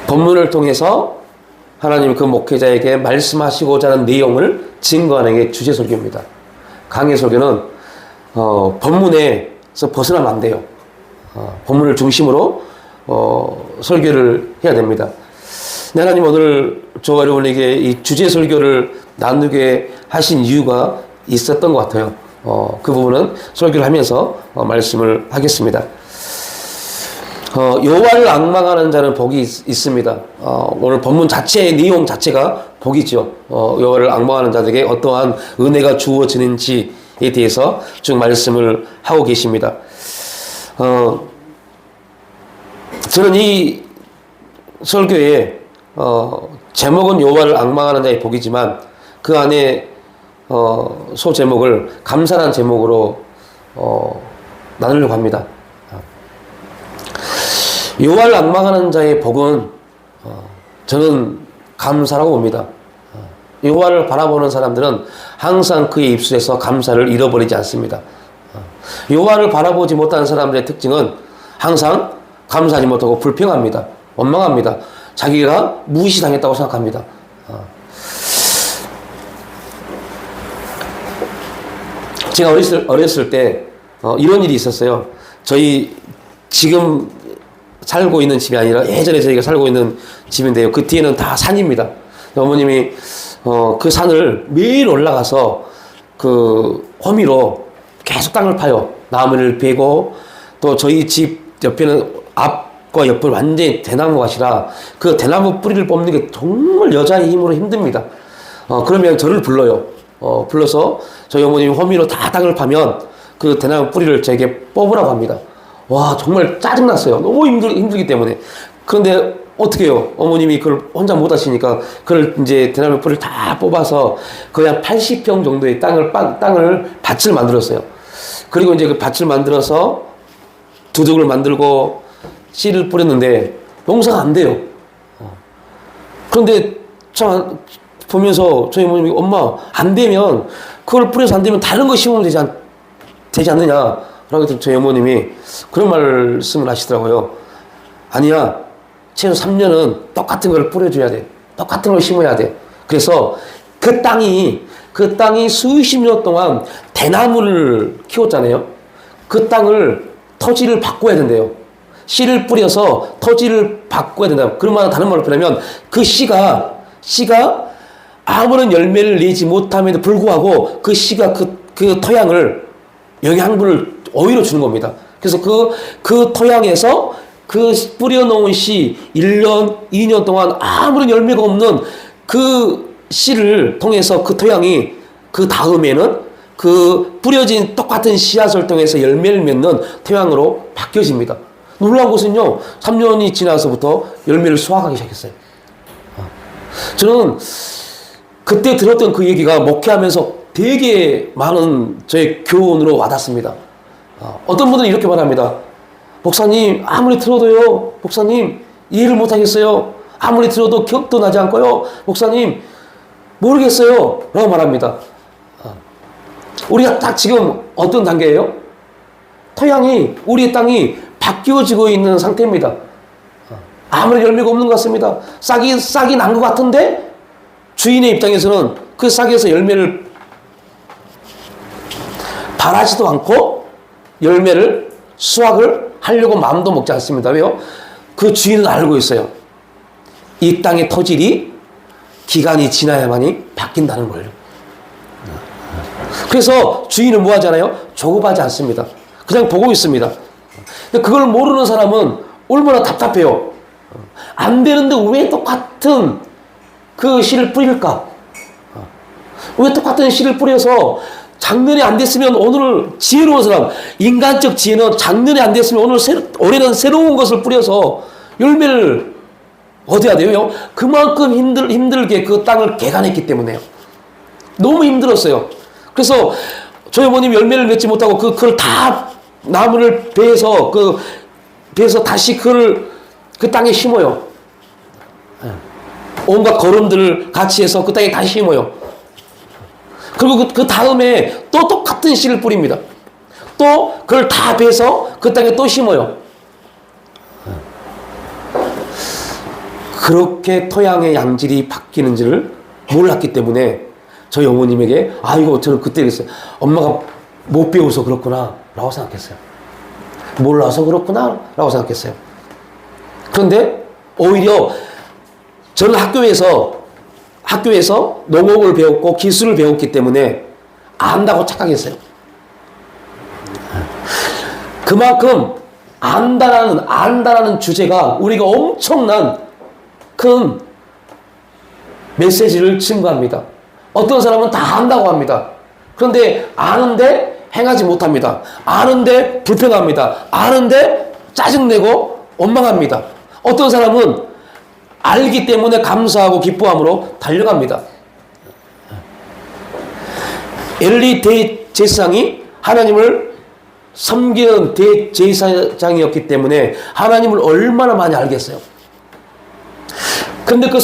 본문을 통해서 하나님 그 목회자에게 말씀하시고자 하는 내용을 증거하는 게 주제 설교입니다. 강해 설교는 본문에서 벗어나면 안 돼요. 본문을 중심으로 설교를 해야 됩니다. 하나님 오늘 저와 여러분에게 이 주제 설교를 나누게 하신 이유가 있었던 것 같아요. 그 부분은 설교를 하면서 말씀을 하겠습니다. 여호와를 앙망하는 자는 복이 있습니다. 오늘 본문 자체의 내용 자체가 복이죠. 여호와를 앙망하는 자들에게 어떠한 은혜가 주어지는지에 대해서 쭉 말씀을 하고 계십니다. 저는 이 설교에 제목은 여호와를 앙망하는 자의 복이지만 그 안에 소제목을 감사란 제목으로 나누려고 합니다. 여호와를 앙망하는 자의 복은 저는 감사라고 봅니다. 여호와를 바라보는 사람들은 항상 그의 입술에서 감사를 잃어버리지 않습니다. 여호와를 바라보지 못하는 사람들의 특징은 항상 감사하지 못하고 불평합니다. 원망합니다. 자기가 무시당했다고 생각합니다. 제가 어렸을 때 이런 일이 있었어요. 저희 지금 살고 있는 집이 아니라 예전에 저희가 살고 있는 집인데요. 그 뒤에는 다 산입니다. 어머님이 그 산을 매일 올라가서 그 호미로 계속 땅을 파요. 나무를 베고 또 저희 집 옆에는 앞과 옆을 완전히 대나무 밭이라 그 대나무 뿌리를 뽑는 게 정말 여자의 힘으로 힘듭니다. 그러면 저를 불러요. 불러서 저희 어머님이 호미로 다 땅을 파면 그 대나무 뿌리를 저에게 뽑으라고 합니다. 와, 정말 짜증났어요. 너무 힘들기 때문에. 그런데 어떻게 해요? 어머님이 그걸 혼자 못 하시니까 그걸 이제 대나무 뿌리를 다 뽑아서 거의 한 80평 정도의 밭을 만들었어요. 그리고 이제 그 밭을 만들어서 두둑을 만들고 씨를 뿌렸는데 농사가 안 돼요. 그런데 참 보면서 저희 어머님이 엄마 안 되면 그걸 뿌려서 안 되면 다른 거 심으면 되지 않느냐. 라고 했더니 저희 어머님이 그런 말씀을 하시더라고요. 아니야. 최소 3년은 똑같은 걸 뿌려줘야 돼. 똑같은 걸 심어야 돼. 그래서 그 땅이 수십 년 동안 대나무를 키웠잖아요. 그 땅을 토지를 바꿔야 된대요. 씨를 뿌려서 토지를 바꿔야 된다. 그러면 다른 말로 표현하면 그 씨가 아무런 열매를 내지 못함에도 불구하고 그 씨가 그 토양을 영양분을 오히려 주는 겁니다. 그래서 그 토양에서 그 뿌려놓은 씨 1년, 2년 동안 아무런 열매가 없는 그 씨를 통해서 그 토양이 그 다음에는 그 뿌려진 똑같은 씨앗을 통해서 열매를 맺는 토양으로 바뀌어집니다. 놀라운 것은요, 3년이 지나서부터 열매를 수확하기 시작했어요. 저는 그때 들었던 그 얘기가 목회하면서 되게 많은 저의 교훈으로 와닿습니다. 어떤 분들은 이렇게 말합니다. 목사님, 아무리 들어도요, 목사님, 이해를 못하겠어요. 아무리 들어도 기억도 나지 않고요. 목사님, 모르겠어요. 라고 말합니다. 우리가 딱 지금 어떤 단계예요? 우리의 땅이 바뀌어지고 있는 상태입니다. 아무리 열매가 없는 것 같습니다. 싹이 난 것 같은데 주인의 입장에서는 그 싹에서 열매를 바라지도 않고 열매를 수확을 하려고 마음도 먹지 않습니다. 왜요? 그 주인은 알고 있어요. 이 땅의 토질이 기간이 지나야만이 바뀐다는 거예요. 그래서 주인은 뭐 하잖아요? 조급하지 않습니다. 그냥 보고 있습니다. 근데 그걸 모르는 사람은 얼마나 답답해요. 안 되는데 왜 똑같은 그 씨를 뿌릴까? 왜 똑같은 씨를 뿌려서 작년에 안 됐으면 오늘 지혜로운 사람, 인간적 지혜는 작년에 안 됐으면 올해는 새로운 것을 뿌려서 열매를 얻어야 돼요. 그만큼 힘들게 그 땅을 개간했기 때문에요. 너무 힘들었어요. 그래서 저희 어머님이 열매를 맺지 못하고 그걸 다 나무를 베서 다시 그 땅에 심어요. 온갖 거름들을 같이 해서 그 땅에 다시 심어요. 그리고 그 다음에 또 똑같은 씨를 뿌립니다. 또 그걸 다 베서 그 땅에 또 심어요. 그렇게 토양의 양질이 바뀌는지를 몰랐기 때문에 저희 어머님에게 이거 저는 그때 그랬어요. 엄마가 못 배워서 그렇구나 라고 생각했어요. 몰라서 그렇구나 라고 생각했어요. 그런데 오히려 저는 학교에서 농업을 배웠고 기술을 배웠기 때문에 안다고 착각했어요. 그만큼 안다라는 주제가 우리가 엄청난 큰 메시지를 증거합니다. 어떤 사람은 다 안다고 합니다. 그런데 아는데 행하지 못합니다. 아는데 불평합니다. 아는데 짜증내고 원망합니다. 어떤 사람은 알기 때문에 감사하고 기뻐함으로 달려갑니다. 엘리 대제사장이 하나님을 섬기는 대제사장이었기 때문에 하나님을 얼마나 많이 알겠어요. 근데 그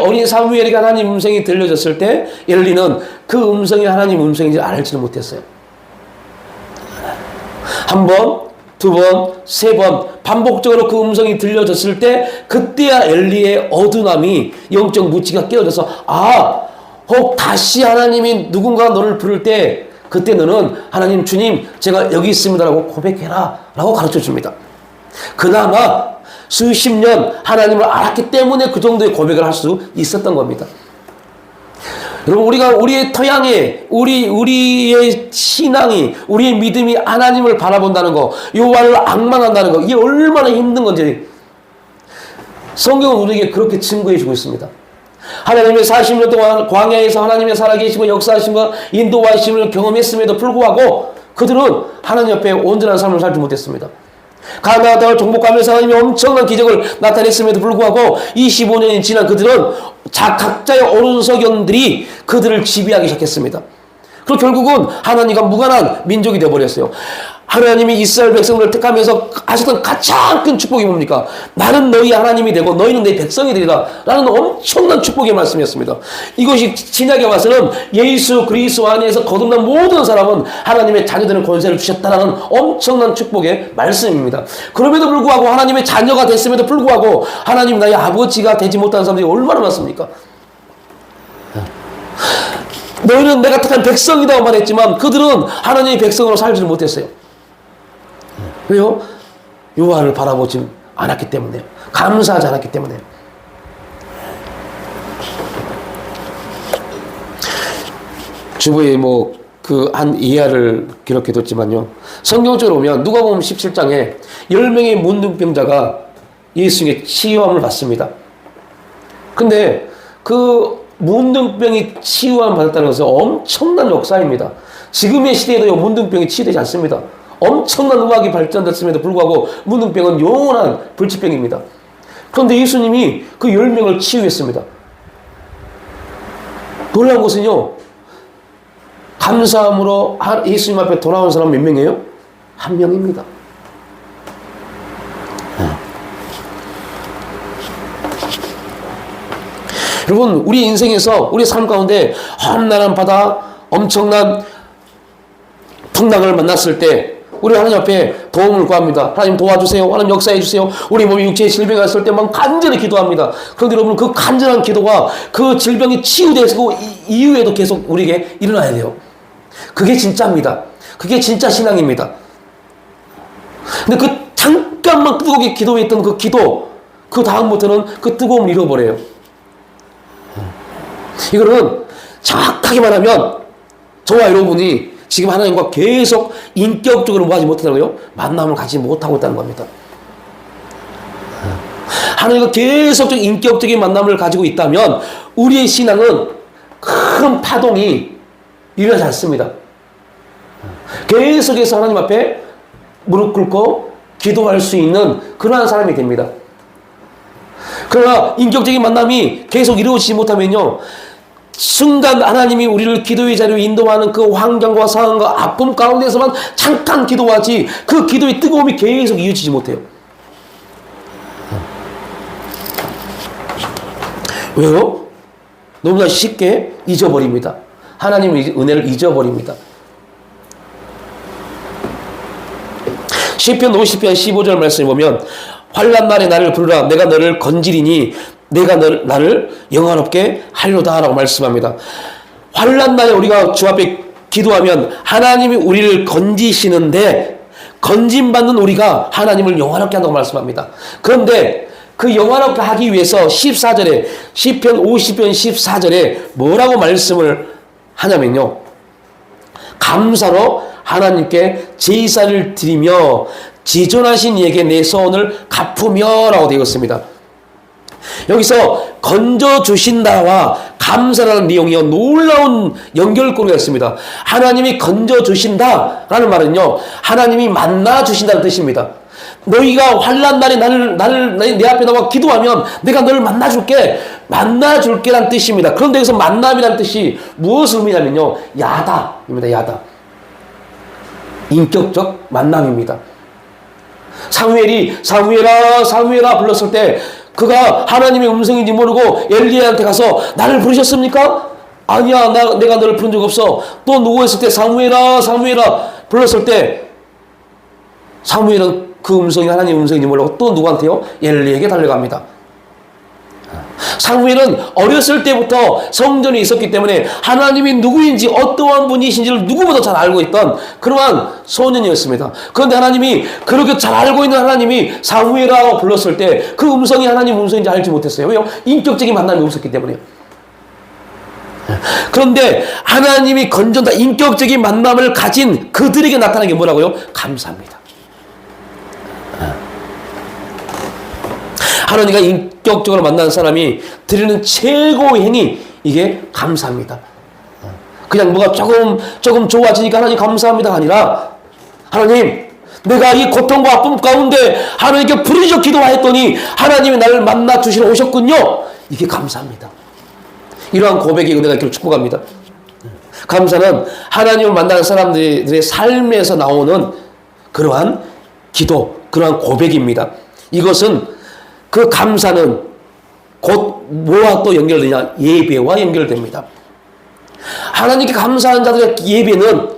어린 사무엘에게 하나님 음성이 들려졌을 때 엘리는 그 음성이 하나님 음성인지 알지를 못했어요. 한 번, 두 번, 세 번 반복적으로 그 음성이 들려졌을 때 그때야 엘리의 어두움이 영적 무지가 깨어져서 혹 다시 하나님이 누군가 너를 부를 때 그때 너는 하나님 주님 제가 여기 있습니다라고 고백해라 라고 가르쳐 줍니다. 그나마 수십 년 하나님을 알았기 때문에 그 정도의 고백을 할 수 있었던 겁니다. 여러분 우리의 토양에 우리의 신앙이 우리의 믿음이 하나님을 바라본다는 거 여호와를 앙망한다는 거 이게 얼마나 힘든 건지 성경은 우리에게 그렇게 증거해 주고 있습니다. 하나님의 40년 동안 광야에서 하나님의 살아계심과 역사하심과 인도하심을 경험했음에도 불구하고 그들은 하나님 옆에 온전한 삶을 살지 못했습니다. 가나안 땅을 정복하면서 하나님이 엄청난 기적을 나타냈음에도 불구하고 25년이 지난 그들은 각자의 오른석연들이 그들을 지배하기 시작했습니다. 그리고 결국은 하나님과 무관한 민족이 되어버렸어요. 하나님이 이스라엘 백성들을 택하면서 하셨던 가장 큰 축복이 뭡니까? 나는 너희 하나님이 되고 너희는 내 백성이 되리라 라는 엄청난 축복의 말씀이었습니다. 이것이 신약에 와서는 예수 그리스도 안에서 거듭난 모든 사람은 하나님의 자녀되는 권세를 주셨다라는 엄청난 축복의 말씀입니다. 그럼에도 불구하고 하나님의 자녀가 됐음에도 불구하고 하나님 나의 아버지가 되지 못한 사람들이 얼마나 많습니까? 너희는 내가 택한 백성이라고 말했지만 그들은 하나님의 백성으로 살지를 못했어요. 왜요? 여호와를 바라보지 않았기 때문에요. 감사하지 않았기 때문에요. 주부에 한 이하를 기록해뒀지만요. 성경적으로 보면 누가복음 17장에 10명의 문둥병자가 예수님의 치유함을 받습니다. 근데 그 문둥병이 치유함을 받았다는 것은 엄청난 역사입니다. 지금의 시대에도 문둥병이 치유되지 않습니다. 엄청난 의학이 발전됐음에도 불구하고 문둥병은 영원한 불치병입니다. 그런데 예수님이 그 10명을 치유했습니다. 놀라운 것은요. 감사함으로 예수님 앞에 돌아온 사람 몇 명이에요? 한 명입니다. 여러분 우리 인생에서 우리 삶 가운데 험난한 바다 엄청난 풍랑을 만났을 때 우리 하나님 앞에 도움을 구합니다. 하나님 도와주세요. 하나님 역사해 주세요. 우리 몸이 육체의 질병이 왔을 때만 간절히 기도합니다. 그런데 여러분 그 간절한 기도가 그 질병이 치유되고 이후에도 계속 우리에게 일어나야 돼요. 그게 진짜입니다. 그게 진짜 신앙입니다. 근데 그 잠깐만 뜨겁게 기도했던 그 기도 그 다음부터는 그 뜨거움을 잃어버려요. 이거는 정확하게 말하면 저와 여러분이 지금 하나님과 계속 인격적으로 뭐하지 못하다고요? 만남을 가지 못하고 있다는 겁니다. 하나님과 계속적 인격적인 만남을 가지고 있다면 우리의 신앙은 큰 파동이 일어나지 않습니다. 계속해서 하나님 앞에 무릎 꿇고 기도할 수 있는 그러한 사람이 됩니다. 그러나 인격적인 만남이 계속 이루어지지 못하면요. 순간 하나님이 우리를 기도의 자리로 인도하는 그 환경과 상황과 아픔 가운데서만 잠깐 기도하지 그 기도의 뜨거움이 계속 이어지지 못해요. 왜요? 너무나 쉽게 잊어버립니다. 하나님의 은혜를 잊어버립니다. 시편 50편 15절 말씀을 보면 환난 날에 나를 부르라 내가 너를 건지리니 내가 나를 영화롭게 하리로다 라고 말씀합니다. 환난 날에 우리가 주 앞에 기도하면 하나님이 우리를 건지시는데 건짐받는 우리가 하나님을 영화롭게 한다고 말씀합니다. 그런데 그 영화롭게 하기 위해서 14절에 시편 50편 14절에 뭐라고 말씀을 하냐면요. 감사로 하나님께 제사를 드리며 지존하신 이에게 내 소원을 갚으며 라고 되어 있습니다. 여기서 건져주신다와 감사라는 내용이요 놀라운 연결고리가 있습니다. 하나님이 건져주신다라는 말은요 하나님이 만나주신다는 뜻입니다. 너희가 환난 날에 내 앞에 나와 기도하면 내가 너를 만나줄게라는 뜻입니다. 그런데 여기서 만남이라는 뜻이 무엇을 의미냐면요 야다입니다. 야다. 인격적 만남입니다. 사무엘이 사무엘아 불렀을 때 그가 하나님의 음성인지 모르고 엘리야한테 가서 나를 부르셨습니까? 아니야, 내가 너를 부른 적 없어. 또 누워있을 때 사무엘아 불렀을 때 사무엘은 그 음성이 하나님의 음성인지 모르고 또 누구한테요? 엘리에게 달려갑니다. 사무엘은 어렸을 때부터 성전에 있었기 때문에 하나님이 누구인지 어떠한 분이신지를 누구보다 잘 알고 있던 그러한 소년이었습니다. 그런데 하나님이 그렇게 잘 알고 있는 하나님이 사무엘이라고 불렀을 때 그 음성이 하나님 음성인지 알지 못했어요. 왜요? 인격적인 만남이 없었기 때문에요. 그런데 하나님이 건전다 인격적인 만남을 가진 그들에게 나타나는 게 뭐라고요? 감사합니다. 하나님과 인격적으로 만나는 사람이 드리는 최고의 행위 이게 감사합니다. 그냥 뭐가 조금 좋아지니까 하나님 감사합니다가 아니라 하나님 내가 이 고통과 아픔 가운데 하나님께 부르짖어 기도하였더니 하나님이 나를 만나 주시러 오셨군요. 이게 감사합니다. 이러한 고백이 은혜가 있기를 축복합니다. 감사는 하나님을 만나는 사람들의 삶에서 나오는 그러한 기도, 그러한 고백입니다. 이것은 그 감사는 곧 뭐와 또 연결되냐? 예배와 연결됩니다. 하나님께 감사하는 자들의 예배는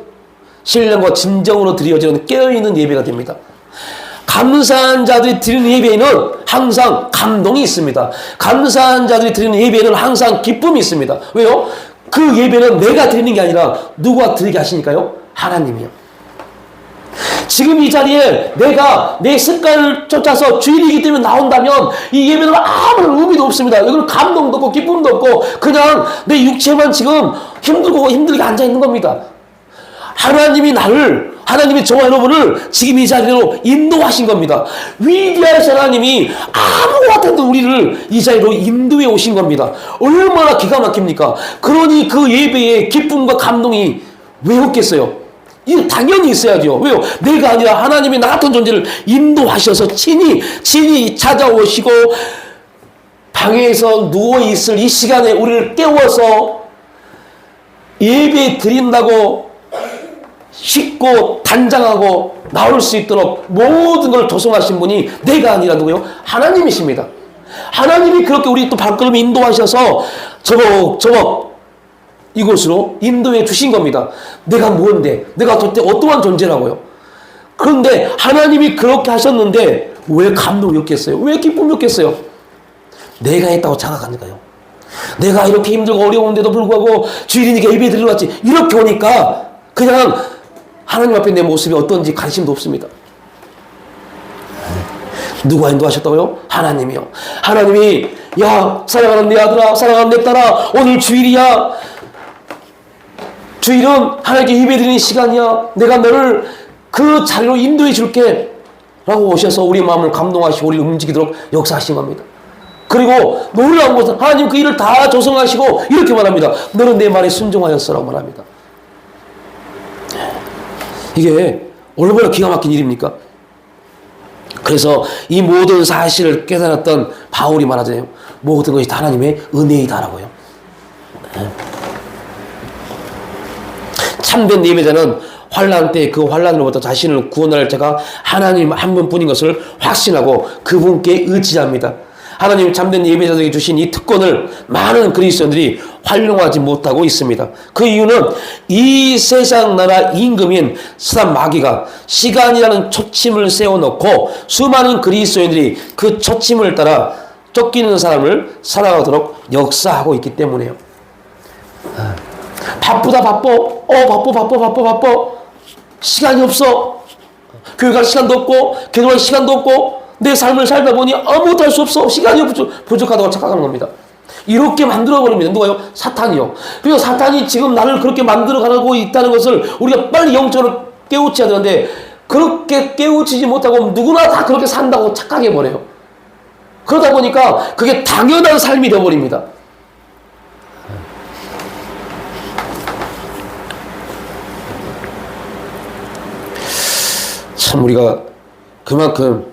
신령과 진정으로 드려지는 깨어있는 예배가 됩니다. 감사한 자들이 드리는 예배에는 항상 감동이 있습니다. 감사한 자들이 드리는 예배에는 항상 기쁨이 있습니다. 왜요? 그 예배는 내가 드리는 게 아니라 누가 드리게 하시니까요? 하나님이요. 지금 이 자리에 내가 내 습관을 쫓아서 주일이기 때문에 나온다면 이 예배는 아무런 의미도 없습니다. 여기는 감동도 없고 기쁨도 없고 그냥 내 육체만 지금 힘들게 앉아있는 겁니다. 하나님이 저와 여러분을 지금 이 자리로 인도하신 겁니다. 위대하신 하나님이 아무 같은 우리를 이 자리로 인도해 오신 겁니다. 얼마나 기가 막힙니까? 그러니 그 예배의 기쁨과 감동이 왜 없겠어요? 이게 당연히 있어야죠. 왜요? 내가 아니라 하나님이 나 같은 존재를 인도하셔서 친히 찾아오시고 방에서 누워있을 이 시간에 우리를 깨워서 예배 드린다고 쉽고 단장하고 나올 수 있도록 모든 걸 조성하신 분이 내가 아니라 누구요? 하나님이십니다. 하나님이 그렇게 우리 또 발걸음 인도하셔서 저벅 이곳으로 인도해 주신 겁니다. 내가 뭔데? 내가 도대체 어떠한 존재라고요? 그런데 하나님이 그렇게 하셨는데 왜 감동이 없겠어요? 왜 기쁨이 없겠어요? 내가 했다고 자각하니까요. 내가 이렇게 힘들고 어려운데도 불구하고 주일이니까 예배 드리러 왔지. 이렇게 오니까 그냥 하나님 앞에 내 모습이 어떤지 관심도 없습니다. 누가 인도하셨다고요? 하나님이요. 하나님이 야 사랑하는 내 아들아 사랑하는 내 딸아 오늘 주일이야. 주일은 하나님께 예배드리는 시간이야. 내가 너를 그 자리로 인도해 줄게 라고 오셔서 우리 마음을 감동하시고 우리를 움직이도록 역사하신 겁니다. 그리고 놀라운 것은 하나님 그 일을 다 조성하시고 이렇게 말합니다. 너는 내 말에 순종하였어라고 말합니다. 이게 얼마나 기가 막힌 일입니까? 그래서 이 모든 사실을 깨달았던 바울이 말하잖아요. 모든 것이 다 하나님의 은혜이다라고요. 참된 예배자는 환난 때 그 환난으로부터 자신을 구원할 자가 하나님 한 분뿐인 것을 확신하고 그분께 의지합니다. 하나님 참된 예배자들에게 주신 이 특권을 많은 그리스도인들이 활용하지 못하고 있습니다. 그 이유는 이 세상 나라 임금인 사단 마귀가 시간이라는 초침을 세워놓고 수많은 그리스도인들이 그 초침을 따라 쫓기는 사람을 살아가도록 역사하고 있기 때문에요. 바쁘다 바빠. 바빠. 시간이 없어. 교회 갈 시간도 없고 기도할 시간도 없고 내 삶을 살다 보니 아무것도 할 수 없어. 시간이 부족하다고 착각하는 겁니다. 이렇게 만들어버립니다. 누가요? 사탄이요. 그리고 사탄이 지금 나를 그렇게 만들어가고 있다는 것을 우리가 빨리 영적으로 깨우쳐야 되는데 그렇게 깨우치지 못하고 누구나 다 그렇게 산다고 착각해버려요. 그러다 보니까 그게 당연한 삶이 되어버립니다. 참 우리가 그만큼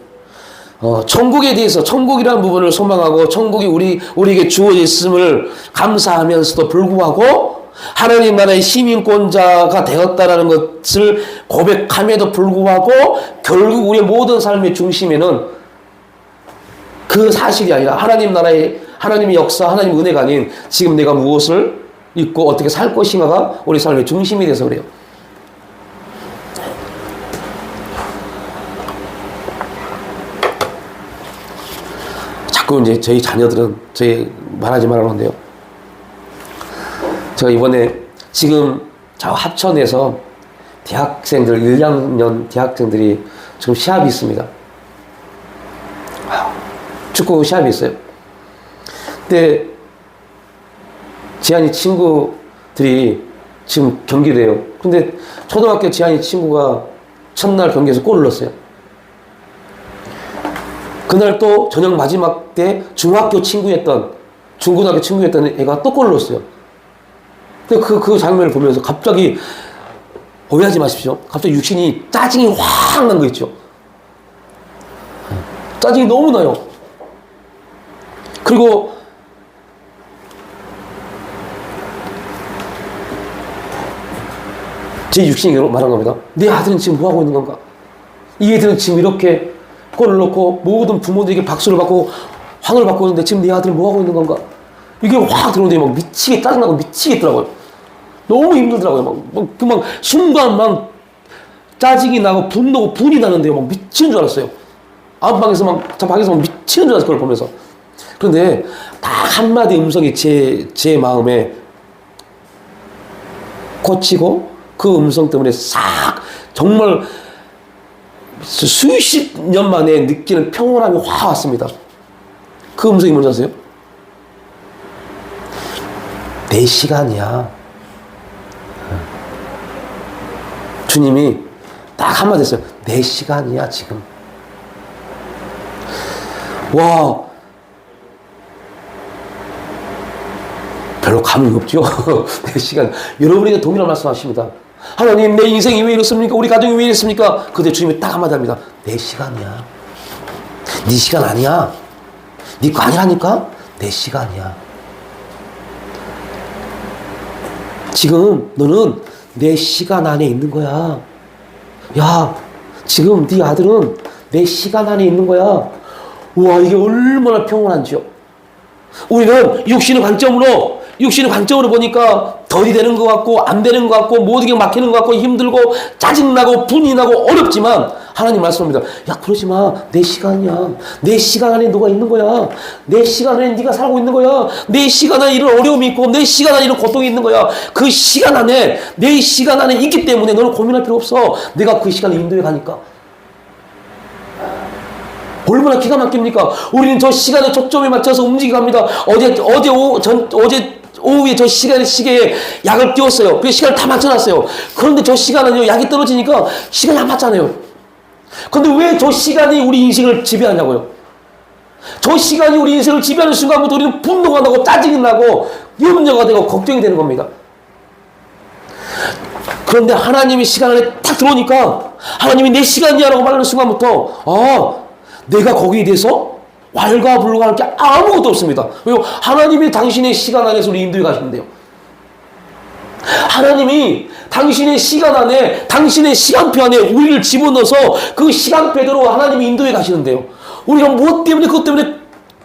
천국에 대해서 천국이라는 부분을 소망하고 천국이 우리에게 주어져 있음을 감사하면서도 불구하고 하나님 나라의 시민권자가 되었다라는 것을 고백함에도 불구하고 결국 우리의 모든 삶의 중심에는 그 사실이 아니라 하나님 나라의 하나님의 역사, 하나님의 은혜가 아닌 지금 내가 무엇을 입고 어떻게 살 것인가가 우리 삶의 중심이 돼서 그래요. 자꾸 이제 저희 자녀들은 저희 말하지 말라는데요. 제가 이번에 지금 저 합천에서 대학생들 1학년 대학생들이 지금 시합이 있습니다. 축구 시합이 있어요. 근데 지한이 친구들이 지금 경기를 해요. 근데 초등학교 지한이 친구가 첫날 경기에서 골을 넣었어요. 그날 또 저녁 마지막 때 중고등학교 친구였던 애가 또 골을 넣었어요. 근데 그 장면을 보면서 갑자기 오해하지 마십시오. 갑자기 육신이 짜증이 확 난 거 있죠. 짜증이 너무 나요. 그리고 제 육신이 말한 겁니다. 내 아들은 지금 뭐 하고 있는 건가? 이 애들은 지금 이렇게 골을 넣고 모든 부모들에게 박수를 받고 환호를 받고 있는데 지금 내 아들은 뭐 하고 있는 건가? 이게 확 들어오는데 막 미치게 짜증나고 미치겠더라고요. 너무 힘들더라고요. 막 순간 막 짜증이 나고 분노고 분이 나는데요. 막 미치는 줄 알았어요. 방에서 막 미치는 줄 알았어요. 그걸 보면서. 그런데 딱 한마디 음성이 제 마음에 꽂히고 그 음성 때문에 싹 정말 수십 년 만에 느끼는 평온함이 확 왔습니다. 그 음성이 뭔지 아세요? 내 시간이야. 주님이 딱 한마디 했어요. 내 시간이야 지금. 와, 별로 감흥이 없죠. 내 시간. 여러분이 동일한 말씀하십니다. 하나님, 내 인생이 왜 이렇습니까? 우리 가정이 왜 이렇습니까? 그때 주님이 딱 한마디 합니다. 내 시간이야. 네 시간 아니야. 네 거 아니라니까? 내 시간이야. 지금 너는 내 시간 안에 있는 거야. 야, 지금 네 아들은 내 시간 안에 있는 거야. 우와, 이게 얼마나 평온한지요. 우리는 육신의 관점으로 보니까 덜이 되는 것 같고 안 되는 것 같고 모든 게 막히는 것 같고 힘들고 짜증나고 분이 나고 어렵지만 하나님 말씀합니다. 야, 그러지 마. 내 시간이야. 내 시간 안에 너가 있는 거야. 내 시간 안에 네가 살고 있는 거야. 내 시간 안에 이런 어려움이 있고 내 시간 안에 이런 고통이 있는 거야. 그 시간 안에 내 시간 안에 있기 때문에 너는 고민할 필요 없어. 내가 그 시간에 인도해 가니까. 얼마나 기가 막힙니까? 우리는 저 시간에 초점에 맞춰서 움직여갑니다. 어제 오후에 저 시계에 약을 띄웠어요. 그 시간을 다 맞춰놨어요. 그런데 저 시간은요, 약이 떨어지니까 시간이 안 맞잖아요. 그런데 왜 저 시간이 우리 인생을 지배하냐고요? 저 시간이 우리 인생을 지배하는 순간부터 우리는 분노가 나고 짜증이 나고 염려가 되고 걱정이 되는 겁니다. 그런데 하나님이 시간 안에 딱 들어오니까 하나님이 내 시간이야라고 말하는 순간부터 내가 거기에 대해서 왈가불가할 게 아무것도 없습니다. 왜요? 하나님이 당신의 시간 안에서 우리 인도해 가시는데요. 하나님이 당신의 시간 안에, 당신의 시간표 안에 우리를 집어넣어서 그 시간표대로 하나님이 인도해 가시는데요. 우리가 무엇 때문에 그것 때문에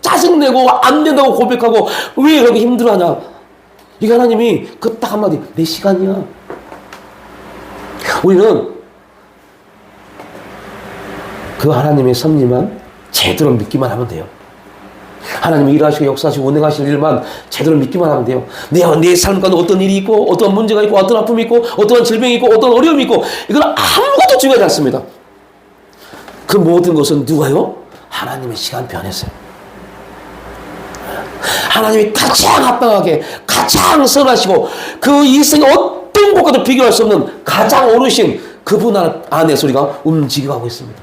짜증내고 안 된다고 고백하고 왜 그렇게 힘들어하냐? 이게 하나님이 그 딱 한마디, 내 시간이야. 우리는 그 하나님의 섭리만 제대로 믿기만 하면 돼요. 하나님이 일하시고 역사하시고 운행하실 일만 제대로 믿기만 하면 돼요. 내 삶 가운데 어떤 일이 있고 어떤 문제가 있고 어떤 아픔이 있고 어떤 질병이 있고 어떤 어려움이 있고 이건 아무것도 중요하지 않습니다. 그 모든 것은 누가요? 하나님의 시간표 안에서요. 하나님이 가장 합당하게 가장 선하시고 그 일생의 어떤 것과도 비교할 수 없는 가장 어르신 그분 안에서 우리가 움직여가고 있습니다.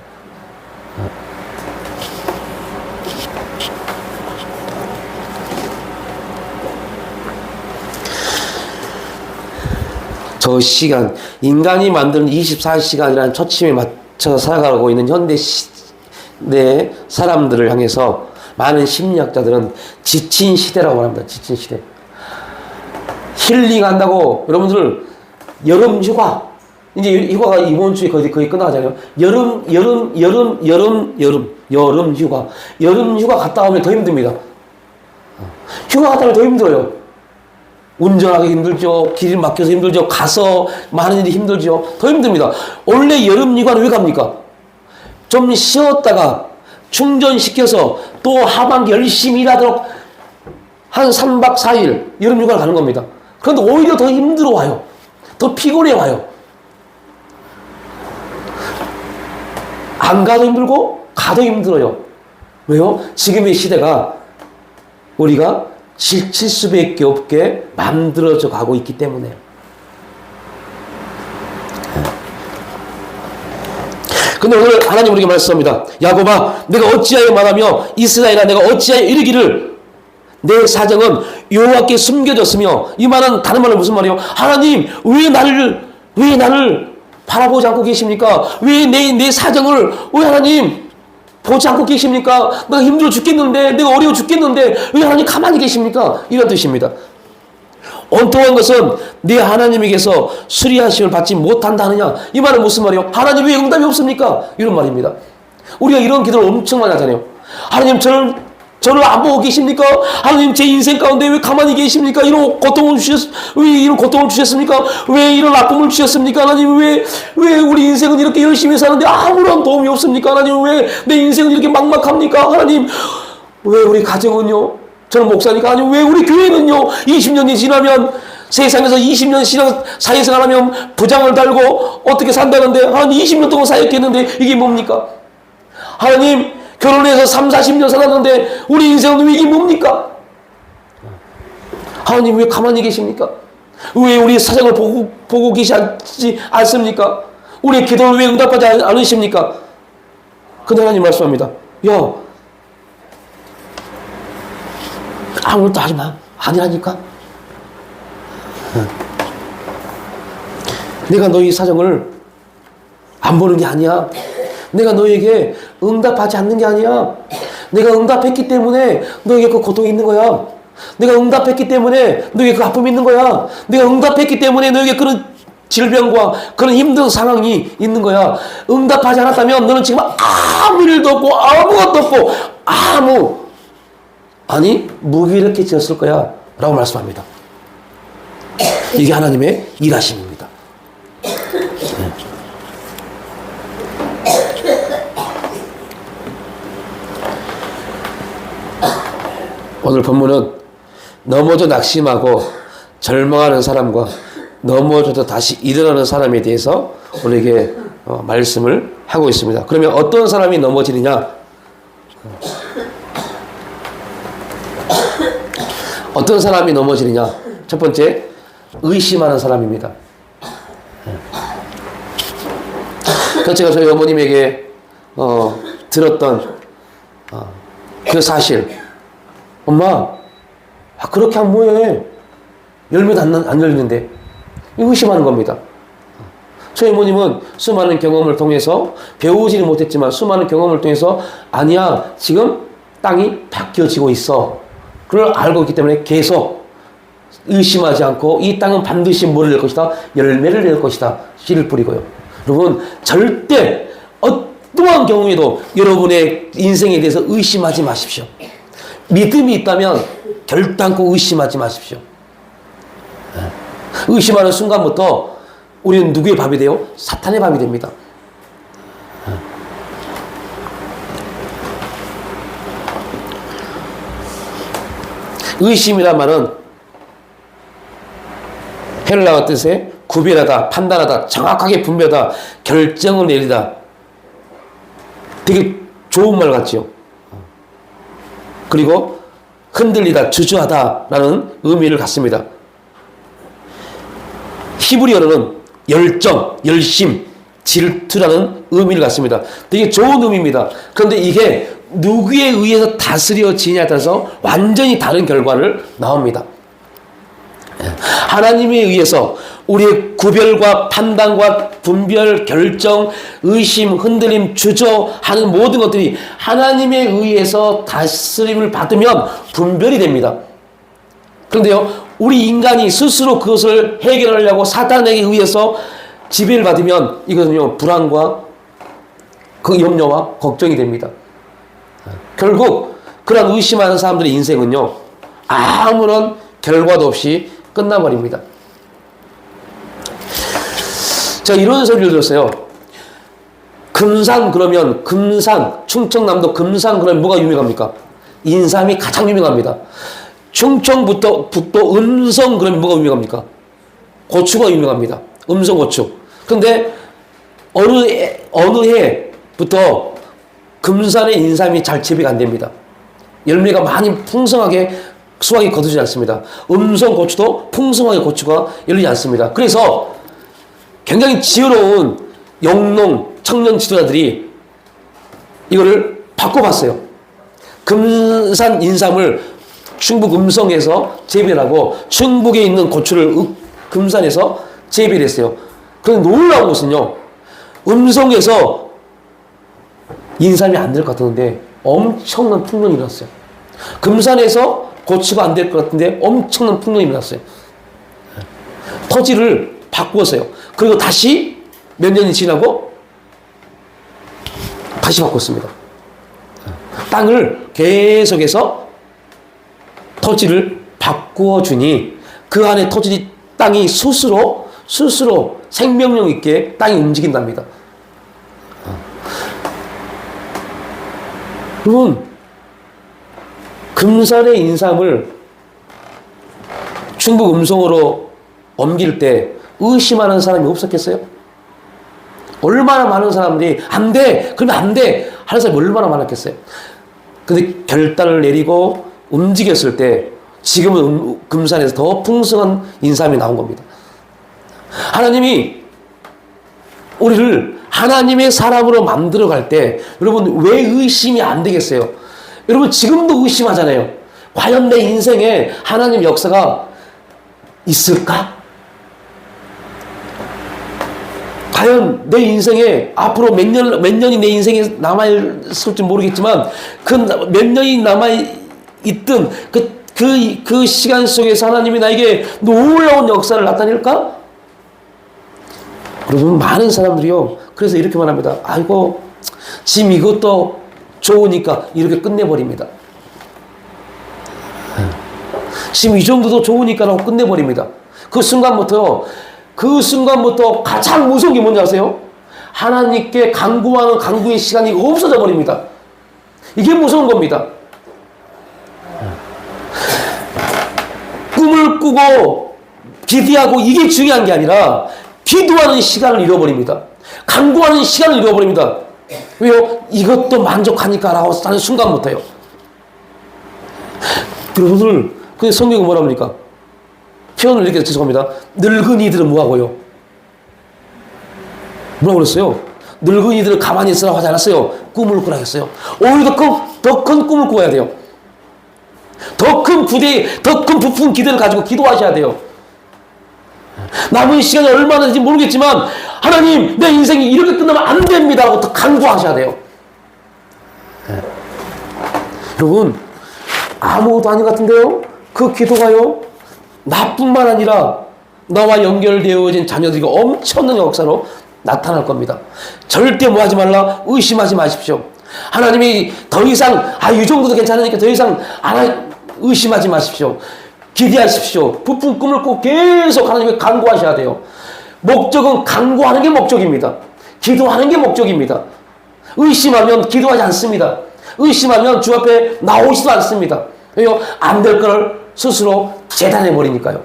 저 시간, 인간이 만드는 24시간이라는 초침에 맞춰 살아가고 있는 현대 내 사람들을 향해서 많은 심리학자들은 지친 시대라고 합니다. 지친 시대. 힐링한다고 여러분들 여름 휴가, 이제 휴가가 이번 주에 거의 끝나가잖아요. 여름 휴가. 여름 휴가 갔다 오면 더 힘듭니다. 휴가 갔다 오면 더 힘들어요. 운전하기 힘들죠. 길 막혀서 힘들죠. 가서 많은 일이 힘들죠. 더 힘듭니다. 원래 여름 휴가는 왜 갑니까? 좀 쉬었다가 충전시켜서 또 하반기 열심히 일하도록 한 3박 4일 여름 휴가를 가는 겁니다. 그런데 오히려 더 힘들어 와요. 더 피곤해 와요. 안 가도 힘들고 가도 힘들어요. 왜요? 지금의 시대가 우리가 지칠 수밖에 없게 만들어져 가고 있기 때문에요. 근데 오늘 하나님 우리에게 말씀합니다. 야곱아, 내가 어찌하여 말하며 이스라엘아, 내가 어찌하여 이르기를 내 사정은 여호와께 숨겨졌으며, 이 말은 다른 말로 무슨 말이에요? 하나님 왜 나를 바라보지 않고 계십니까? 왜 내 사정을 왜 하나님 보지 않고 계십니까? 내가 힘들어 죽겠는데, 내가 어려워 죽겠는데 왜 하나님 가만히 계십니까? 이런 뜻입니다. 온통한 것은 네 하나님에게서 수리하심을 받지 못한다느냐? 이 말은 무슨 말이에요? 하나님 왜 응답이 없습니까? 이런 말입니다. 우리가 이런 기도를 엄청 많이 하잖아요. 하나님 저를 안 보고 계십니까? 하나님 제 인생 가운데 왜 가만히 계십니까? 왜 이런 고통을 주셨습니까? 왜 이런 아픔을 주셨습니까? 하나님 왜 우리 인생은 이렇게 열심히 사는데 아무런 도움이 없습니까? 하나님 왜 내 인생은 이렇게 막막합니까? 하나님 왜 우리 가정은요? 저는 목사니까 하나님 왜 우리 교회는요? 20년이 지나면 세상에서 20년 신앙 사회생활하면 부장을 달고 어떻게 산다는데 하나님 20년 동안 사역했는데 이게 뭡니까? 하나님 결혼해서 3, 40년 살았는데 우리 인생은 왜 이게 뭡니까? 하나님 왜 가만히 계십니까? 왜 우리 사정을 보고 계시지 않습니까? 우리의 기도를 왜 응답하지 않으십니까? 근데 하나님 말씀합니다. 야, 아무것도 하지 마. 아니라니까. 내가 너희 사정을 안 보는 게 아니야. 내가 너에게 응답하지 않는 게 아니야. 내가 응답했기 때문에 너에게 그 고통이 있는 거야. 내가 응답했기 때문에 너에게 그 아픔이 있는 거야. 내가 응답했기 때문에 너에게 그런 질병과 그런 힘든 상황이 있는 거야. 응답하지 않았다면 너는 지금 아무 일도 없고 아무것도 없고 무기력해졌을 거야 라고 말씀합니다. 이게 하나님의 일하심입니다. 오늘 본문은 넘어져 낙심하고 절망하는 사람과 넘어져도 다시 일어나는 사람에 대해서 우리에게 말씀을 하고 있습니다. 그러면 어떤 사람이 넘어지느냐? 어떤 사람이 넘어지느냐? 첫 번째, 의심하는 사람입니다. 그래서 제가 저희 어머님에게 들었던 그 사실, 엄마, 그렇게 하면 뭐해? 열매도 안 열리는데. 의심하는 겁니다. 저희 어머님은 수많은 경험을 통해서 배우지는 못했지만 수많은 경험을 통해서 아니야, 지금 땅이 바뀌어지고 있어. 그걸 알고 있기 때문에 계속 의심하지 않고 이 땅은 반드시 뭐를 낼 것이다? 열매를 낼 것이다. 씨를 뿌리고요. 여러분, 절대 어떠한 경우에도 여러분의 인생에 대해서 의심하지 마십시오. 믿음이 있다면 결단코 의심하지 마십시오. 의심하는 순간부터 우리는 누구의 밥이 돼요? 사탄의 밥이 됩니다. 의심이란 말은 헬라어 뜻에 구별하다, 판단하다, 정확하게 분별하다, 결정을 내리다. 되게 좋은 말 같죠. 그리고 흔들리다, 주저하다라는 의미를 갖습니다. 히브리어로는 열정, 열심, 질투라는 의미를 갖습니다. 되게 좋은 의미입니다. 그런데 이게 누구에 의해서 다스려지냐에 따라서 완전히 다른 결과를 나옵니다. 하나님에 의해서 우리의 구별과 판단과 분별, 결정, 의심, 흔들림, 주저하는 모든 것들이 하나님에 의해서 다스림을 받으면 분별이 됩니다. 그런데요, 우리 인간이 스스로 그것을 해결하려고 사탄에게 의해서 지배를 받으면 이것은요, 불안과 그 염려와 걱정이 됩니다. 결국 그런 의심하는 사람들의 인생은요, 아무런 결과도 없이 끝나버립니다. 제가 이런 소리를 들었어요. 금산 그러면, 금산, 충청남도 금산 그러면 뭐가 유명합니까? 인삼이 가장 유명합니다. 충청북도 음성 그러면 뭐가 유명합니까? 고추가 유명합니다. 음성고추. 그런데 어느 해부터 금산의 인삼이 잘 재배가 안 됩니다. 열매가 많이 풍성하게 수확이 거두지 않습니다. 음성고추도 풍성하게 고추가 열리지 않습니다. 그래서 굉장히 지혜로운 영농 청년 지도자들이 이거를 바꿔봤어요. 금산 인삼을 충북 음성에서 재배를 하고 충북에 있는 고추를 금산에서 재배를 했어요. 그런데 놀라운 것은요, 음성에서 인삼이 안 될 것 같았는데 엄청난 풍년이 일어났어요. 금산에서 고추가 안 될 것 같은데 엄청난 풍년이 일어났어요. 토지를 바꾸었어요. 그리고 다시 몇 년이 지나고 다시 바꿨습니다. 땅을 계속해서 토지를 바꾸어 주니 그 안에 땅이 스스로 생명력 있게 땅이 움직인답니다. 여러분, 금산의 인삼을 충북 음성으로 옮길 때 의심하는 사람이 없었겠어요? 얼마나 많은 사람들이 안 돼! 그러면 안 돼! 하는 사람이 얼마나 많았겠어요? 근데 결단을 내리고 움직였을 때 지금은 금산에서 더 풍성한 인삼이 나온 겁니다. 하나님이 우리를 하나님의 사람으로 만들어 갈 때 여러분 왜 의심이 안 되겠어요? 여러분 지금도 의심하잖아요. 과연 내 인생에 하나님 역사가 있을까? 과연 내 인생에 앞으로 몇 년이 내 인생에 남아있을지 모르겠지만 그 몇 년이 남아있든 그 시간 속에서 하나님이 나에게 놀라운 역사를 나타낼까? 여러분 많은 사람들이요. 그래서 이렇게 말합니다. 아이고 지금 이것도 좋으니까 이렇게 끝내버립니다. 지금 이 정도도 좋으니까 라고 끝내버립니다. 그 순간부터 가장 무서운 게 뭔지 아세요? 하나님께 간구하는 간구의 시간이 없어져 버립니다. 이게 무서운 겁니다. 꿈을 꾸고 기대하고 이게 중요한 게 아니라 기도하는 시간을 잃어버립니다. 간구하는 시간을 잃어버립니다. 왜요? 이것도 만족하니까 라고 하는 순간부터요. 여러분들, 근데 성경은 뭐라 합니까? 표현을 이렇게 죄송합니다. 늙은이들은 뭐하고요? 뭐라고 그랬어요? 늙은이들은 가만히 있으라고 하지 않았어요. 꿈을 꾸라 했어요. 오히려 더 큰 꿈을 꾸어야 돼요. 더 큰 부푼 기대를 가지고 기도하셔야 돼요. 남은 시간이 얼마나 될지 모르겠지만 하나님 내 인생이 이렇게 끝나면 안 됩니다 라고 더 간구하셔야 돼요. 여러분 아무것도 아닌 것 같은데요. 그 기도가요 나뿐만 아니라 나와 연결되어진 자녀들이 엄청난 역사로 나타날 겁니다. 절대 뭐 하지 말라 의심하지 마십시오. 하나님이 더 이상 이 정도도 괜찮으니까 더 이상 의심하지 마십시오. 기대하십시오. 부푼 꿈을 꼭 계속 하나님께 간구하셔야 돼요. 목적은 간구하는 게 목적입니다. 기도하는 게 목적입니다. 의심하면 기도하지 않습니다. 의심하면 주 앞에 나오지도 않습니다. 왜요? 안 될 걸 스스로 재단해버리니까요.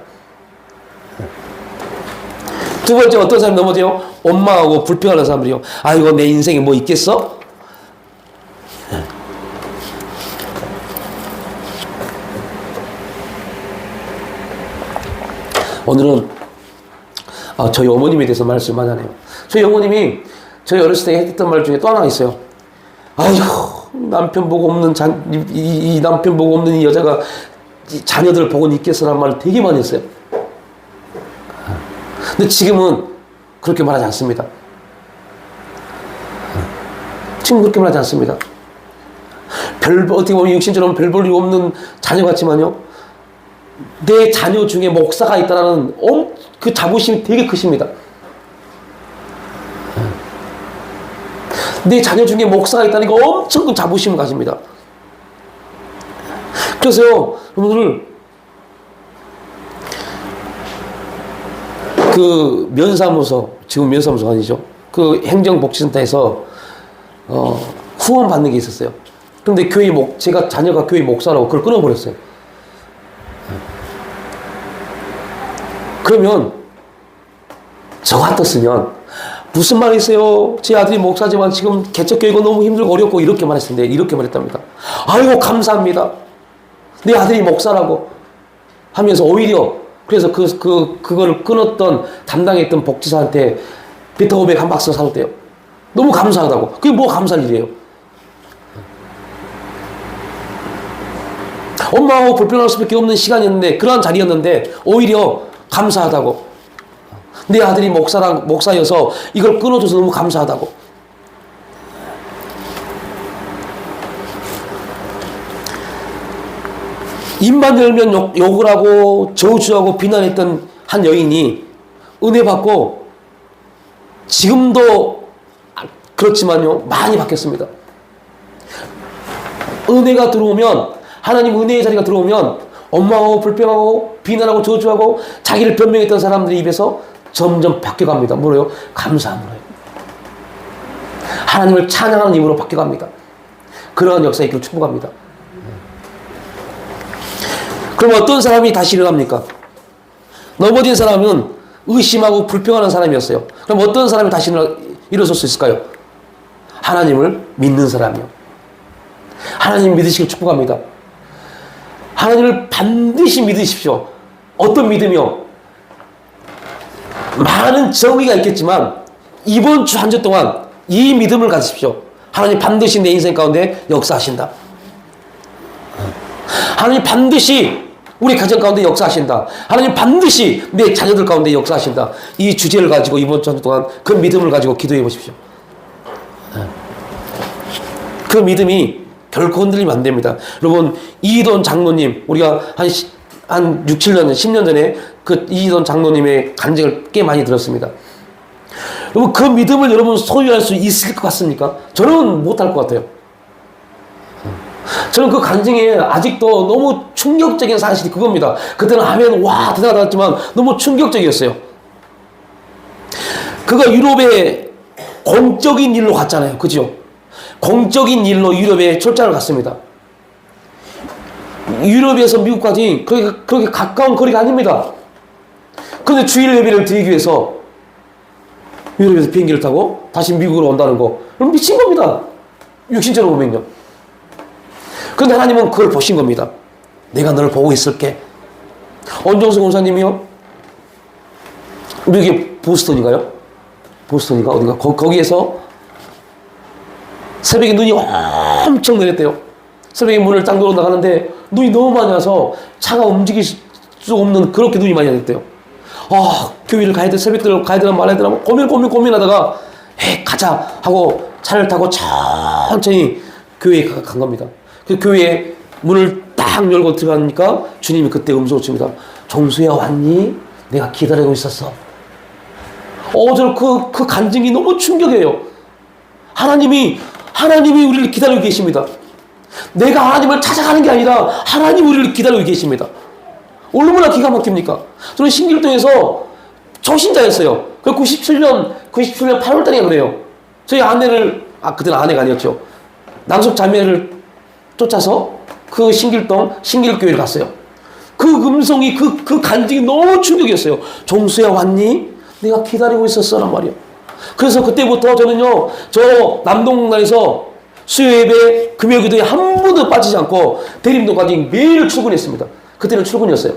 두 번째, 어떤 사람이 넘어져요? 원망하고 불평하는 사람들이요. 아이고, 내 인생에 뭐 있겠어? 오늘은 저희 어머님에 대해서 말씀 많이 하네요. 저희 어머님이 저희 어렸을 때 했던 말 중에 또 하나 있어요. 아이고, 남편 보고 없는 이 남편 보고 없는 이 여자가 자녀들 보고는 있겠어라는 말을 되게 많이 했어요. 근데 지금은 그렇게 말하지 않습니다. 지금 그렇게 말하지 않습니다. 어떻게 보면 육신처럼 별 볼 일 없는 자녀 같지만요, 내 자녀 중에 목사가 있다는 그 자부심이 되게 크십니다. 내 자녀 중에 목사가 있다는 거 엄청 큰 자부심을 가집니다. 그래서요, 여러분들, 그 면사무소, 지금 면사무소가 아니죠. 그 행정복지센터에서 후원 받는 게 있었어요. 그런데 제가 자녀가 교회 목사라고 그걸 끊어버렸어요. 그러면 저 같았으면 무슨 말이 있어요? 제 아들이 목사지만 지금 개척교회가 너무 힘들고 어렵고 이렇게 말했는데, 이렇게 말했답니다. 아이고, 감사합니다. 내 아들이 목사라고 하면서 오히려 그래서 그거를 끊었던 담당했던 복지사한테 비타오백 한 박스 사줬대요. 너무 감사하다고. 그게 뭐 감사할 일이에요? 엄마하고 불편할 수밖에 없는 시간이었는데, 그러한 자리였는데 오히려 감사하다고. 내 아들이 목사여서 이걸 끊어줘서 너무 감사하다고. 입만 열면 욕을 하고 저주하고 비난했던 한 여인이 은혜 받고 지금도 그렇지만요, 많이 바뀌었습니다. 은혜가 들어오면, 하나님 은혜의 자리가 들어오면 엄마하고 불평하고 비난하고 저주하고 자기를 변명했던 사람들의 입에서 점점 바뀌어갑니다. 뭐래요? 감사함으로요. 하나님을 찬양하는 입으로 바뀌어갑니다. 그러한 역사에 있기를 축복합니다. 그럼 어떤 사람이 다시 일어납니까? 넘어진 사람은 의심하고 불평하는 사람이었어요. 그럼 어떤 사람이 다시 일어설 수 있을까요? 하나님을 믿는 사람이요. 하나님 믿으시길 축복합니다. 하나님을 반드시 믿으십시오. 어떤 믿음이요? 많은 정의가 있겠지만 이번 주 한 주 동안 이 믿음을 가지십시오. 하나님 반드시 내 인생 가운데 역사하신다. 하나님 반드시 우리 가정 가운데 역사하신다. 하나님 반드시 내 자녀들 가운데 역사하신다. 이 주제를 가지고 이번 주 한 주 동안 그 믿음을 가지고 기도해 보십시오. 그 믿음이 결코 흔들리면 안 됩니다. 여러분, 이희돈 장로님, 우리가 한 6, 7년, 10년 전에 그 이희돈 장로님의 간증을 꽤 많이 들었습니다. 여러분, 그 믿음을 여러분 소유할 수 있을 것 같습니까? 저는 못할 것 같아요. 저는 그 간증에 아직도 너무 충격적인 사실이 그겁니다. 그때는 하면 와 대단하다 했지만 너무 충격적이었어요. 그가 유럽에 공적인 일로 갔잖아요. 그죠? 공적인 일로 유럽에 출장을 갔습니다. 유럽에서 미국까지 그렇게 가까운 거리가 아닙니다. 그런데 주일 예배를 드리기 위해서 유럽에서 비행기를 타고 다시 미국으로 온다는 거, 그럼 미친 겁니다. 육신적으로 보면요. 그런데 하나님은 그걸 보신 겁니다. 내가 너를 보고 있을게. 언정수 권사님이요, 미국의 보스턴인가요? 보스턴인가 어딘가 거기에서 새벽에 눈이 엄청 내렸대요. 새벽에 문을 딱 열어 나가는데 눈이 너무 많이 와서 차가 움직일 수 없는 그렇게 눈이 많이 내렸대요. 교회를 가야 돼, 새벽에 가야 되나 말아야 되나 고민하다가 가자 하고 차를 타고 천천히 교회에 간 겁니다. 그 교회에 문을 딱 열고 들어가니까 주님이 그때 음성을 칩니다. 종수야 왔니? 내가 기다리고 있었어. 저는 그 간증이 너무 충격이에요. 하나님이 우리를 기다리고 계십니다. 내가 하나님을 찾아가는 게 아니라 하나님이 우리를 기다리고 계십니다. 얼마나 기가 막힙니까? 저는 신길동에서 초신자였어요. 그 97년 8월달에 그래요. 저희 아내를, 그때는 아내가 아니었죠. 남숙 자매를 쫓아서 그 신길동 신길교회를 갔어요. 그 음성이, 그 간증이 너무 충격이었어요. 종수야 왔니? 내가 기다리고 있었어란 말이야. 그래서 그때부터 저는요, 저 남동공단에서 수요예배, 금요기도에 한 번도 빠지지 않고 대림동까지 매일 출근했습니다. 그때는 출근이었어요.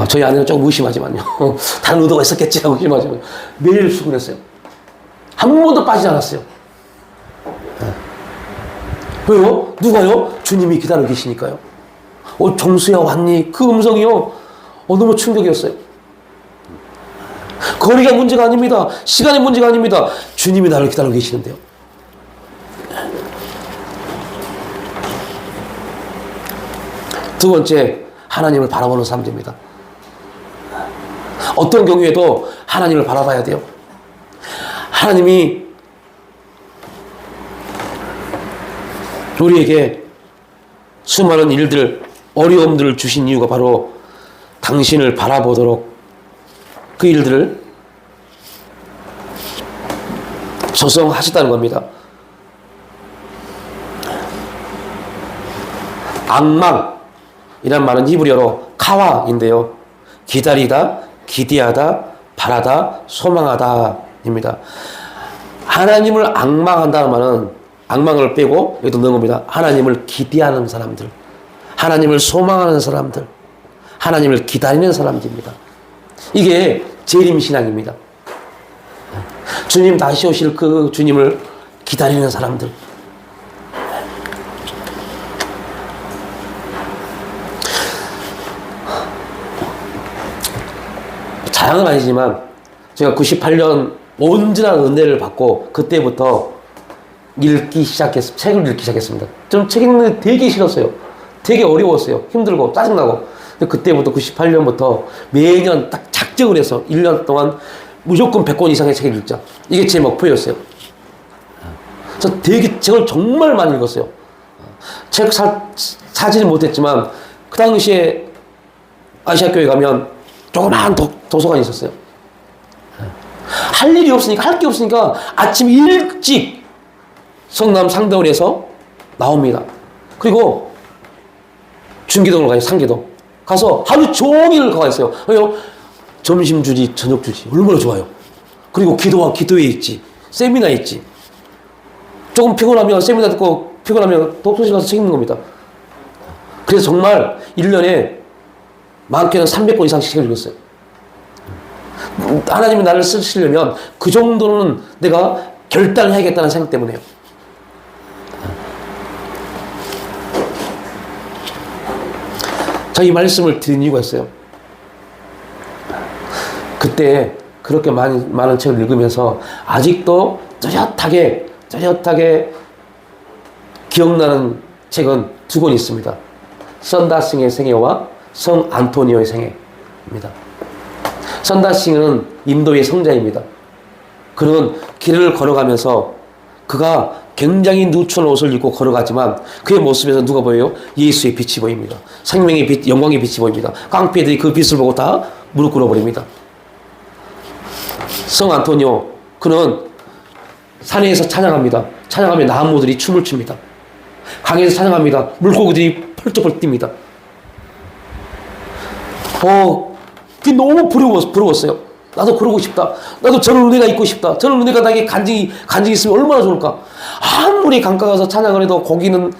저희 아내는 조금 의심하지만요. 다른 의도가 있었겠지 하고 의심하지만 매일 출근했어요. 한 번도 빠지지 않았어요. 왜요? 누가요? 주님이 기다리고 계시니까요. 정수야 왔니? 그 음성이요. 너무 충격이었어요. 거리가 문제가 아닙니다. 시간이 문제가 아닙니다. 주님이 나를 기다리고 계시는데요. 두 번째, 하나님을 바라보는 사람들입니다. 어떤 경우에도 하나님을 바라봐야 돼요. 하나님이 우리에게 수많은 일들, 어려움들을 주신 이유가 바로 당신을 바라보도록 그 일들을 조성하셨다는 겁니다. 악망이란 말은 히브리어로 카와인데요. 기다리다, 기대하다, 바라다, 소망하다입니다. 하나님을 악망한다는 말은 악망을 빼고 여기도 넣은 겁니다. 하나님을 기대하는 사람들, 하나님을 소망하는 사람들, 하나님을 기다리는 사람들입니다. 이게 재림신앙입니다. 주님 다시 오실 그 주님을 기다리는 사람들. 자랑은 아니지만 제가 98년 온전한 은혜를 받고 그때부터 책을 읽기 시작했습니다. 좀 책 읽는 게 되게 싫었어요. 되게 어려웠어요. 힘들고 짜증나고. 그때부터 98년부터 매년 딱 작정을 해서 1년 동안 무조건 100권 이상의 책을 읽자. 이게 제 목표였어요. 저 되게 책을 정말 많이 읽었어요. 책 사지는 못했지만 그 당시에 아시아교회 가면 조그마한 도서관이 있었어요. 할 일이 없으니까, 할 게 없으니까 아침 일찍 성남 상대원에서 나옵니다. 그리고 중기동으로 가요. 상계동. 가서 하루 종일 가 있어요. 왜요? 점심 주지, 저녁 주지. 얼마나 좋아요. 그리고 기도회 있지. 세미나 있지. 조금 피곤하면 세미나 듣고 피곤하면 독서실 가서 책 읽는 겁니다. 그래서 정말 1년에 많게는 300권 이상씩 책을 읽었어요. 하나님이 나를 쓰시려면 그 정도는 내가 결단을 해야겠다는 생각 때문에요. 자, 이 말씀을 드린 이유가 있어요. 그때 그렇게 많은 책을 읽으면서 아직도 뚜렷하게 기억나는 책은 두 권 있습니다. 선다싱의 생애와 성 안토니오의 생애입니다. 선다싱은 인도의 성자입니다. 그는 길을 걸어가면서 그가 굉장히 누추한 옷을 입고 걸어가지만 그의 모습에서 누가 보여요? 예수의 빛이 보입니다. 생명의 빛, 영광의 빛이 보입니다. 깡패들이 그 빛을 보고 다 무릎 꿇어버립니다. 성 안토니오, 그는 산에서 찬양합니다. 찬양하며 나무들이 춤을 춥니다. 강에서 찬양합니다. 물고기들이 펄쩍펄쩍 뜁니다. 그게 너무 부러웠어요. 나도 그러고 싶다. 나도 저런 은혜가 있고 싶다. 저런 은혜가 나에게 간증이 있으면 얼마나 좋을까. 아무리 강가 가서 찬양을 해도 고기는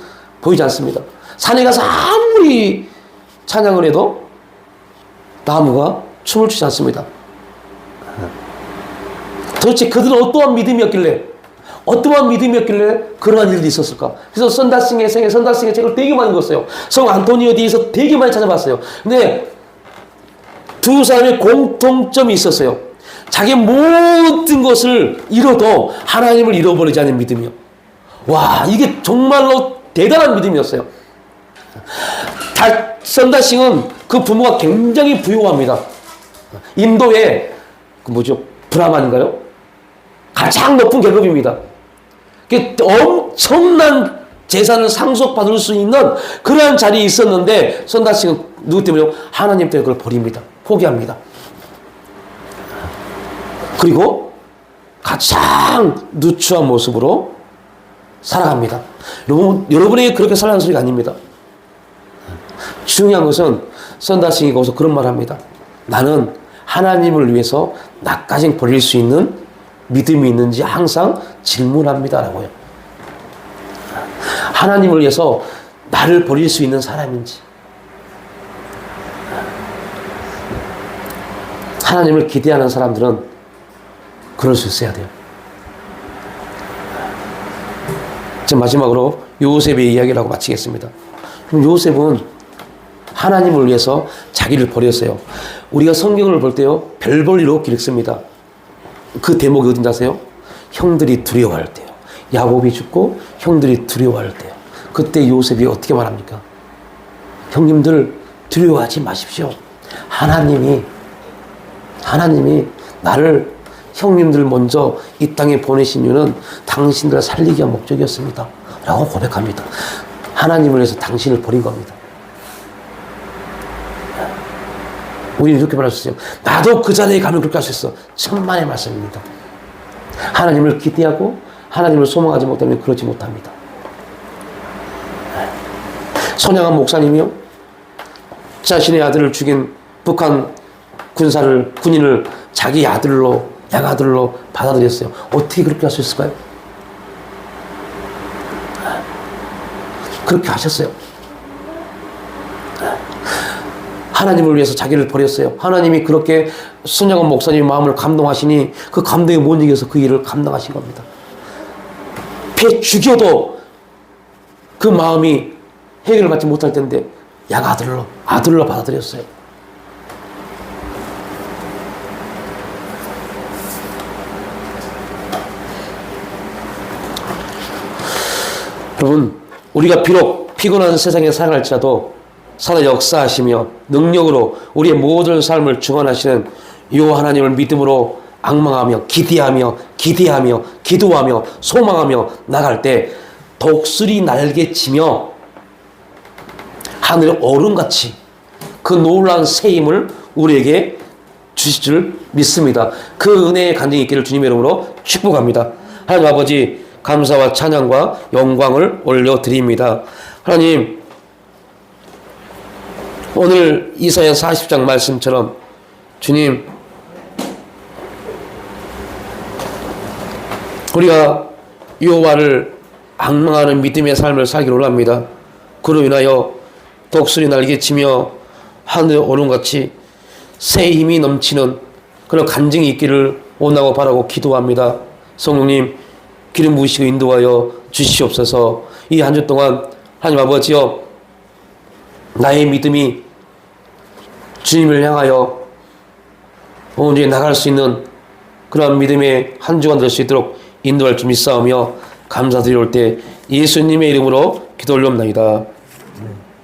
보이지 않습니다. 산에 가서 아무리 찬양을 해도 나무가 춤을 추지 않습니다. 도대체 그들은 어떠한 믿음이었길래 그러한 일이 있었을까? 그래서 선다싱의 책을 되게 많이 읽었어요. 성 안토니오에 대해서 되게 많이 찾아봤어요. 근데 두 사람의 공통점이 있었어요. 자기 모든 것을 잃어도 하나님을 잃어버리지 않는 믿음이요. 와, 이게 정말로 대단한 믿음이었어요. 선다싱은 그 부모가 굉장히 부유합니다. 인도의 브라만인가요? 가장 높은 계급입니다. 엄청난 재산을 상속받을 수 있는 그러한 자리에 있었는데 선다싱은 누구 때문에요? 하나님 때문에 그걸 버립니다. 포기합니다. 그리고 가장 누추한 모습으로 살아갑니다. 여러분에게 그렇게 살아가는 소리가 아닙니다. 중요한 것은 선다싱이 거기서 그런 말을 합니다. 나는 하나님을 위해서 나까지 버릴 수 있는 믿음이 있는지 항상 질문합니다라고요. 하나님을 위해서 나를 버릴 수 있는 사람인지, 하나님을 기대하는 사람들은 그럴 수 있어야 돼요. 마지막으로 요셉의 이야기라고 마치겠습니다. 그럼 요셉은 하나님을 위해서 자기를 버렸어요. 우리가 성경을 볼 때요, 별 볼 일 없게 읽습니다. 그 대목이 어딘지 아세요? 형들이 두려워할 때요. 야곱이 죽고 형들이 두려워할 때요. 그때 요셉이 어떻게 말합니까? 형님들 두려워하지 마십시오. 하나님이 나를 형님들 먼저 이 땅에 보내신 이유는 당신들을 살리기 위한 목적이었습니다. 라고 고백합니다. 하나님을 위해서 당신을 버린 겁니다. 우리는 이렇게 말할 수 있어요. 나도 그 자리에 가면 그렇게 할 수 있어. 천만의 말씀입니다. 하나님을 기대하고 하나님을 소망하지 못하면 그러지 못합니다. 손양한 목사님이요, 자신의 아들을 죽인 북한 군인을 자기 양아들로 받아들였어요. 어떻게 그렇게 할 수 있을까요? 그렇게 하셨어요. 하나님을 위해서 자기를 버렸어요. 하나님이 그렇게 손양원 목사님의 마음을 감동하시니 그 감동에 못 이겨서 그 일을 감당하신 겁니다. 배 죽여도 그 마음이 해결을 받지 못할 텐데 아들로 받아들였어요. 여러분, 우리가 비록 피곤한 세상에 살아갈지라도 살아 역사하시며 능력으로 우리의 모든 삶을 주관하시는 이 하나님을 믿음으로 앙망하며 기도하며 소망하며 나갈 때 독수리 날개치며 하늘의 얼음같이 그 놀라운 새 힘을 우리에게 주실 줄 믿습니다. 그 은혜의 간증이 있기를 주님의 이름으로 축복합니다. 하나님 아버지, 감사와 찬양과 영광을 올려드립니다. 하나님, 오늘 이사야 40장 말씀처럼 주님, 우리가 여호와를 앙망하는 믿음의 삶을 살기를 원합니다. 그로 인하여 독수리 날개치며 하늘에 오름같이 새 힘이 넘치는 그런 간증이 있기를 원하고 바라고 기도합니다. 성령님, 기름 부으시고 인도하여 주시옵소서. 이 한 주 동안 하나님 아버지여, 나의 믿음이 주님을 향하여 온전히 나갈 수 있는 그러한 믿음의 한 주간 될 수 있도록 인도할 줄 믿사오며 감사드리올 때 예수님의 이름으로 기도 올려옵나이다.